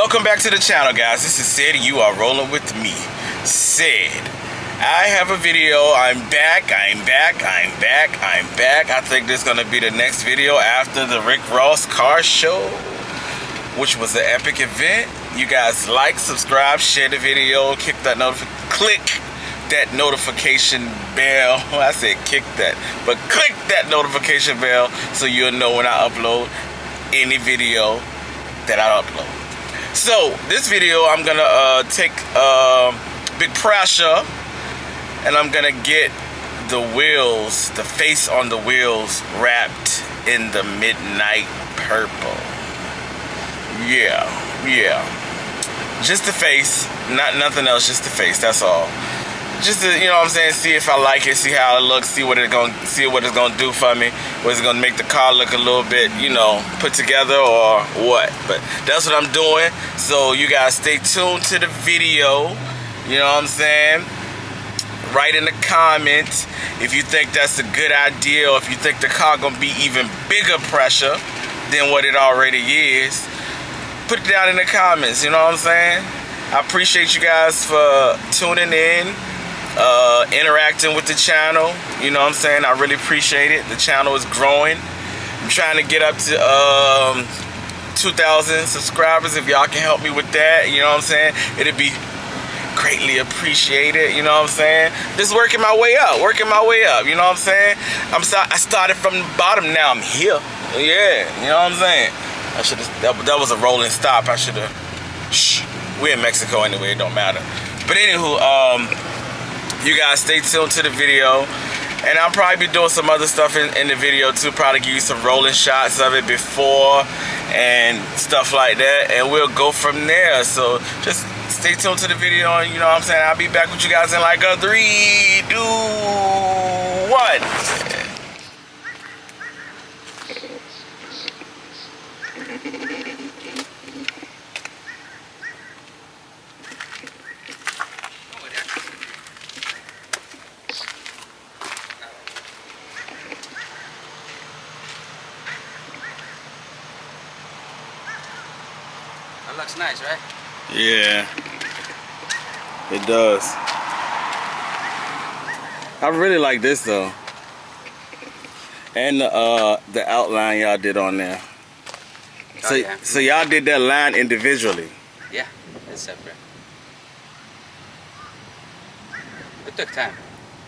welcome back to the channel, guys. This is Sid and you are rolling with me, Sid. I have a video. I'm back. I think this is going to be the next video after the Rick Ross car show, which was an epic event. You guys like, subscribe, share the video, click that notification bell. I said kick that, but click that notification bell so you'll know when I upload any video that I upload. So this video, I'm gonna take big PR3SHA and I'm gonna get the wheels, the face on the wheels wrapped in the midnight purple. Yeah, just the face, nothing else, just the face, that's all. Just to, you know what I'm saying, see if I like it, see how it looks, see what it's gonna do for me, what's it gonna make the car look a little bit, you know, put together or what. But that's what I'm doing. So you guys stay tuned to the video. You know what I'm saying? Write in the comments if you think that's a good idea, or if you think the car gonna be even bigger PR3SHA than what it already is. Put it down in the comments, you know what I'm saying? I appreciate you guys for tuning in, interacting with the channel. You know what I'm saying? I really appreciate it. The channel is growing. I'm trying to get up to 2,000 subscribers. If y'all can help me with that, you know what I'm saying? It'd be greatly appreciated. You know what I'm saying? Just working my way up. You know what I'm saying? I started from the bottom. Now I'm here. Yeah, you know what I'm saying? That was a rolling stop. I should have. Shh. We're in Mexico anyway, it don't matter. But anywho, you guys stay tuned to the video. And I'll probably be doing some other stuff in the video too. Probably give you some rolling shots of it before and stuff like that. And we'll go from there. So just stay tuned to the video, and you know what I'm saying? I'll be back with you guys in like a 3, 2, 1. That looks nice, right? Yeah, it does. I really like this though, and the outline y'all did on there. So, yeah. So y'all did that line individually. Yeah, it's separate. It took time.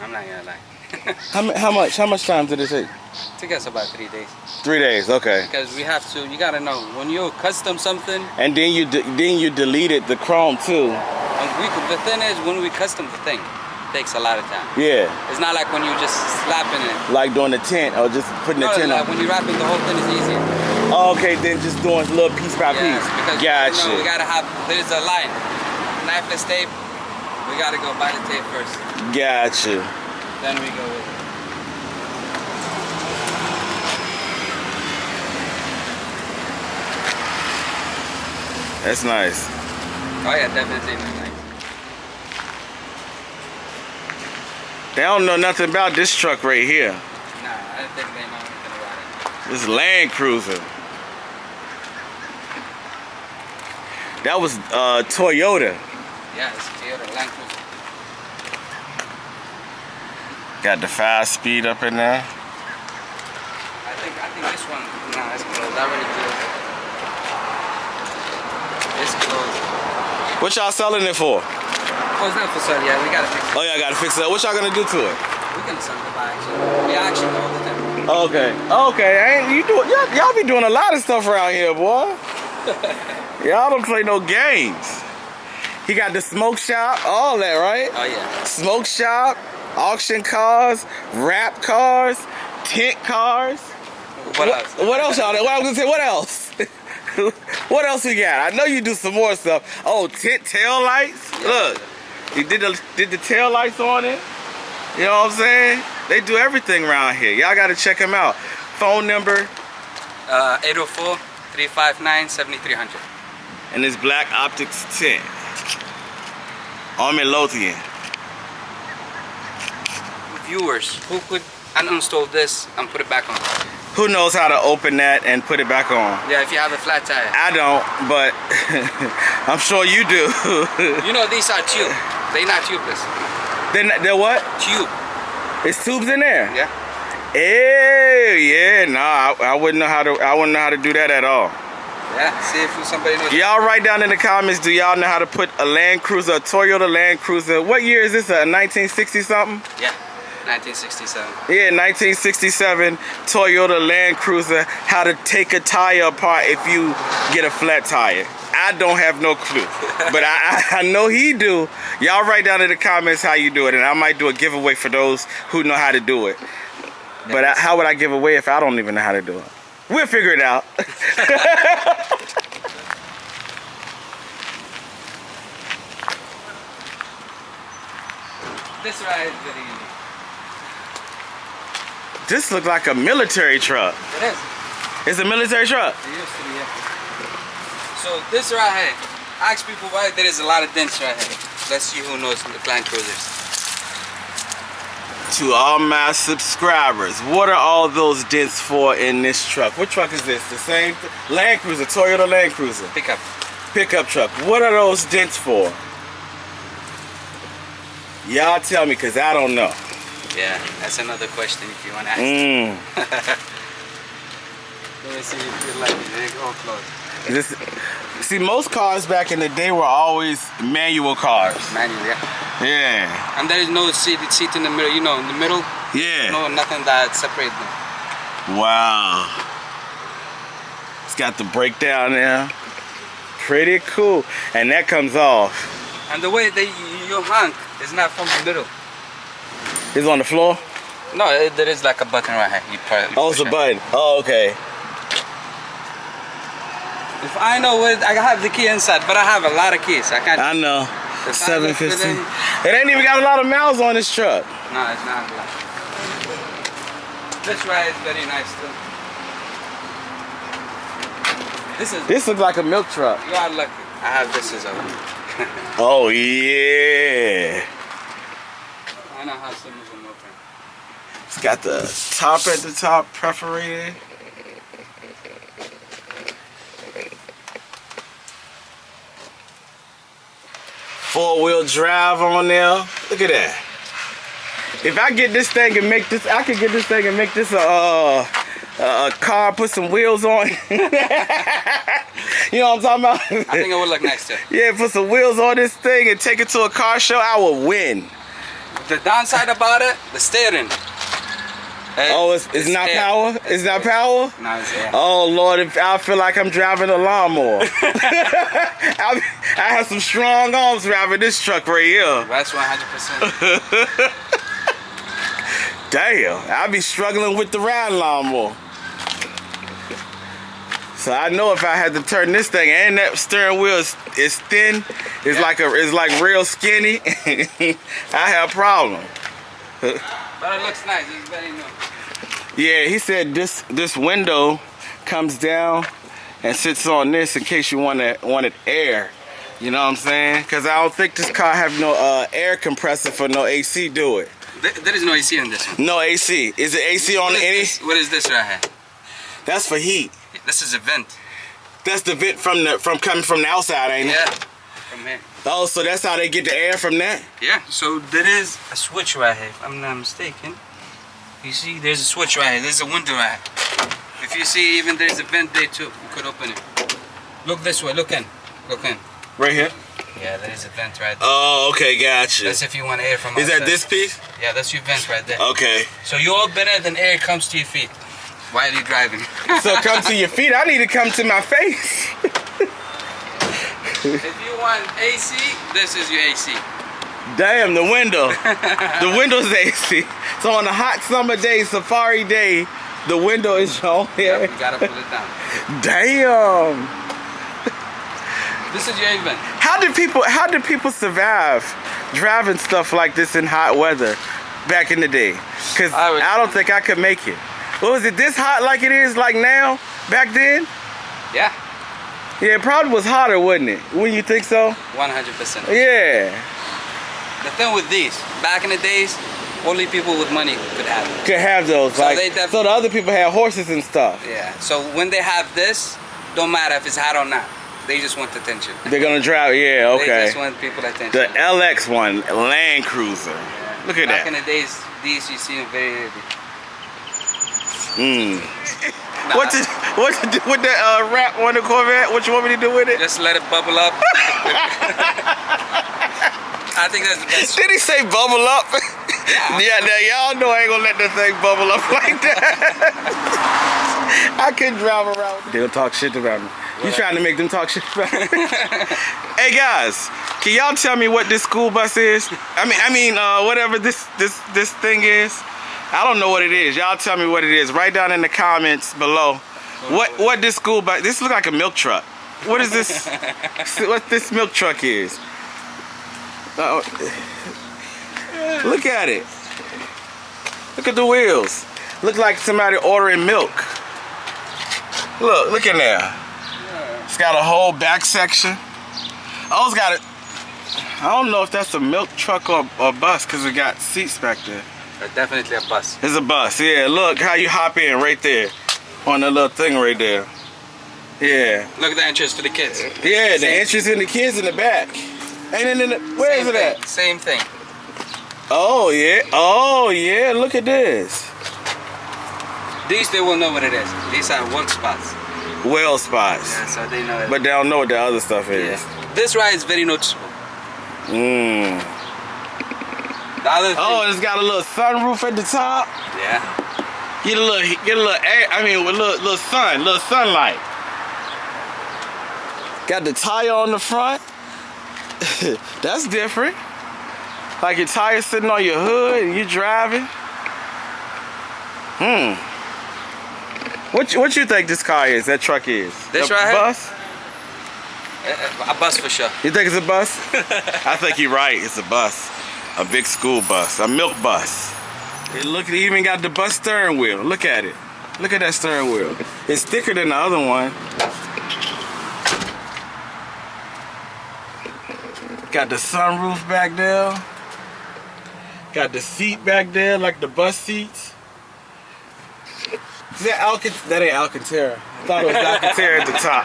I'm not gonna lie. How much time did it take? It took us about 3 days. 3 days, okay. Because we have to. You gotta know when you custom something. And then you deleted the chrome too. The thing is, when we custom the thing, it takes a lot of time. Yeah. It's not like when you just slapping it. Like doing the tint or just putting the tint on. When you're wrapping the whole thing is easier. Oh, okay, then just doing little piece by piece. Because gotcha. we gotta have. There's a line. Knifeless tape. We gotta go by the tape first. Gotcha. Then we go with it. That's nice. Oh yeah, definitely nice. They don't know nothing about this truck right here. Nah, I don't think they know anything about it. This Land Cruiser. That was Toyota. Yeah, it's a Toyota Land Cruiser. Got the 5-speed up in there. I think this one, nah, it's closed. I already closed. It's closed. What y'all selling it for? Oh, it's not for sale. Yeah, we gotta fix it. Oh, y'all gotta fix it. What y'all gonna do to it? We can sell it by action. We action all the time. Okay. Y'all be doing a lot of stuff around here, boy. Y'all don't play no games. He got the smoke shop, all that, right? Oh yeah. Smoke shop, auction cars, wrap cars, tent cars. What else? What else y'all? What I was gonna say? What else? What else we got? I know you do some more stuff. Oh, tent tail lights. Yeah. Look, he did the tail lights on it. You know what I'm saying? They do everything around here. Y'all gotta check them out. Phone number 804-359-7300. And this Black Optics tent. Midlothian. Viewers, who could uninstall this and put it back on? Who knows how to open that and put it back on? Yeah, if you have a flat tire. I don't, but I'm sure you do. You know these are tube. They're not tubeless. They're what? Tube. It's tubes in there. Yeah. Yeah, nah, I wouldn't know how to. I wouldn't know how to do that at all. Yeah. See if somebody knows. Y'all write down in the comments. Do y'all know how to put a Land Cruiser, a Toyota Land Cruiser? What year is this? A 1960 something? Yeah. 1967. Yeah, 1967 Toyota Land Cruiser. How to take a tire apart if you get a flat tire. I don't have no clue, but I know he do. Y'all write down in the comments how you do it, and I might do a giveaway for those who know how to do it. But how would I give away if I don't even know how to do it? We'll figure it out. This ride is very unique. This looks like a military truck. It is. It's a military truck. It used to be, yeah. So this right here, ask people why there is a lot of dents right here. Let's see who knows the Land Cruisers. To all my subscribers, what are all those dents for in this truck? What truck is this? The same Land Cruiser, Toyota Land Cruiser. Pickup. Pickup truck. What are those dents for? Y'all tell me, because I don't know. Yeah, that's another question if you want to ask. Let me see if you like it. They go close. See, most cars back in the day were always manual cars. Manual, yeah. Yeah. And there is no seat in the middle. You know, in the middle. Yeah. No, nothing that separates them. Wow. It's got the brake down there. Pretty cool. And that comes off. And the way you hang is not from the middle. It's on the floor? No, there is like a button right here. You oh, it's a button. Oh, okay. If I know where, I have the key inside, but I have a lot of keys. I can't. I know. 715. It It ain't even got a lot of miles on this truck. No, it's not a lot. This ride is very nice too. This looks like a milk truck. You are lucky. I have this as well. Oh yeah. I know how some of them open. It's got the top at the top perforated. Four-wheel drive on there. Look at that. If I get this thing and make this, I could get this thing and make this a car, put some wheels on. You know what I'm talking about? I think it would look nice too. Yeah, put some wheels on this thing and take it to a car show, I will win. The downside about it, the steering. Oh, it's not power? It's not power? No, it's air. Oh, Lord, I feel like I'm driving a lawnmower. I have some strong arms driving this truck right here. That's 100%. Damn, I be struggling with the ride lawnmower. So I know if I had to turn this thing, and that steering wheel is thin, it's like real skinny, I have a problem. But it looks nice. It's very new. Yeah, he said this window comes down and sits on this in case you wanted air. You know what I'm saying? Because I don't think this car have no air compressor for no AC, do it? There is no AC in this one. No AC. Is it AC on any? What is this right here? That's for heat. This is a vent. That's the vent from coming from the outside, ain't it? Yeah, from here. Oh, so that's how they get the air from that? Yeah, so there is a switch right here, if I'm not mistaken. You see, there's a switch right here. There's a window right here. If you see, even there's a vent there too. You could open it. Look this way. Look in. Look in. Right here? Yeah, there is a vent right there. Oh, okay, gotcha. That's if you want air from outside. Is that this piece? Yeah, that's your vent right there. Okay. So you open it, then air comes to your feet while you're driving. So come to your feet. I need to come to my face. If you want AC, this is your AC. Damn, the window. The window's AC. So on a hot summer day, safari day, the window is on here. Yep, you gotta pull it down. Damn. This is your event. How did people survive driving stuff like this in hot weather back in the day? Because I don't think I could make it. Was it this hot like it is like now back then? Yeah. Yeah, it probably was hotter, wouldn't it? Wouldn't you think so? 100%. Yeah. The thing with these, back in the days, only people with money could have it. Could have those. So Like, they so the other people had horses and stuff. Yeah. So when they have this, don't matter if it's hot or not. They just want attention. They're gonna drive. Yeah. Okay. They just want people attention. The LX one, Land Cruiser. Yeah. Look at Back that. in the days, these you see them very heavy. What to do with the wrap on the Corvette? What you want me to do with it? Just let it bubble up. I think that's the best. Did he say bubble up? Yeah, now y'all know I ain't gonna let that thing bubble up like that. I couldn't drive around. They'll talk shit about me. You trying to make them talk shit about me? Hey guys, can y'all tell me what this school bus is? I mean, whatever this thing is. I don't know what it is. Y'all tell me what it is. Write down in the comments below. What this school bus? This looks like a milk truck. What is this? What this milk truck is? Look at it. Look at the wheels. Look like somebody ordering milk. Look in there. It's got a whole back section. Oh, it's got it. I don't know if that's a milk truck or bus because it got seats back there. Definitely a bus. It's a bus, yeah. Look how you hop in right there on the little thing right there. Yeah. Look at the entrance for the kids. Yeah, the entrance and the kids in the back. Ain't in the, where is it at? Same thing. Oh yeah. Oh yeah. Look at this. These they will know what it is. These are work spots. Well spots. Yeah, so they know it. But they don't know what the other stuff is. Yeah. This ride is very noticeable. Mm. The other thing, Oh, and it's got a little sunroof at the top. yeah. Get a little air. I mean, with little sunlight. Got the tire on the front. That's different. Like your tire sitting on your hood and you driving. What you think this car is? That truck is? This the right here? bus? A bus for sure. You think it's a bus? I think you're right. It's a bus. A big school bus. A milk bus. Look, it even got the bus steering wheel. Look at it. Look at that steering wheel. It's thicker than the other one. Got the sunroof back there. Got the seat back there, like the bus seats. Is that that ain't Alcantara. I thought it was Alcantara at the top.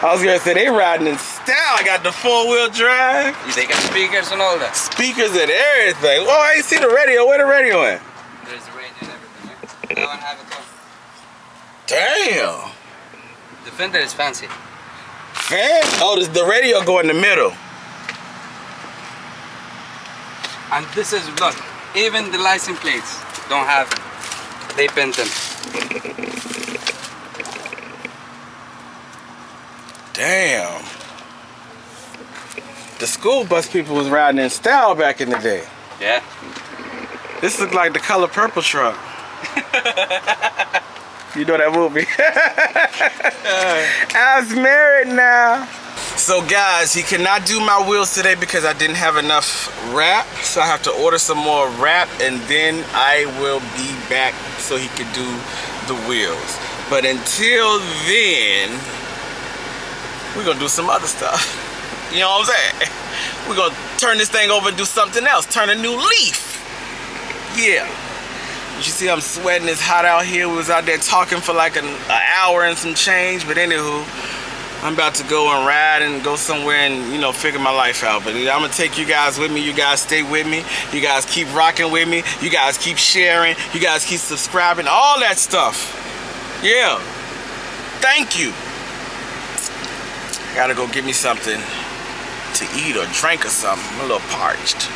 I was gonna say they riding in style. I got the 4-wheel drive. They got speakers and all that. Speakers and everything. Oh, I ain't see the radio. Where the radio at? There's the radio and everything. Right? That one have it on. Damn. The fender is fancy. Fan? Oh, the radio go in the middle. And this is, look, even the license plates don't have it. They paint them. Damn. The school bus people was riding in style back in the day. Yeah. This looked like the Color Purple truck. You know that movie? I was married now. So guys, he cannot do my wheels today because I didn't have enough wrap. So I have to order some more wrap and then I will be back so he can do the wheels. But until then, we're gonna do some other stuff. You know what I'm saying? We're gonna turn this thing over and do something else. Turn a new leaf. Yeah. You see I'm sweating, it's hot out here. We was out there talking for like an hour and some change. But anywho, I'm about to go and ride and go somewhere and, you know, figure my life out. But I'm gonna take you guys with me. You guys stay with me. You guys keep rocking with me. You guys keep sharing. You guys keep subscribing. All that stuff. Yeah. Thank you. Gotta go get me something to eat or drink or something. I'm a little parched.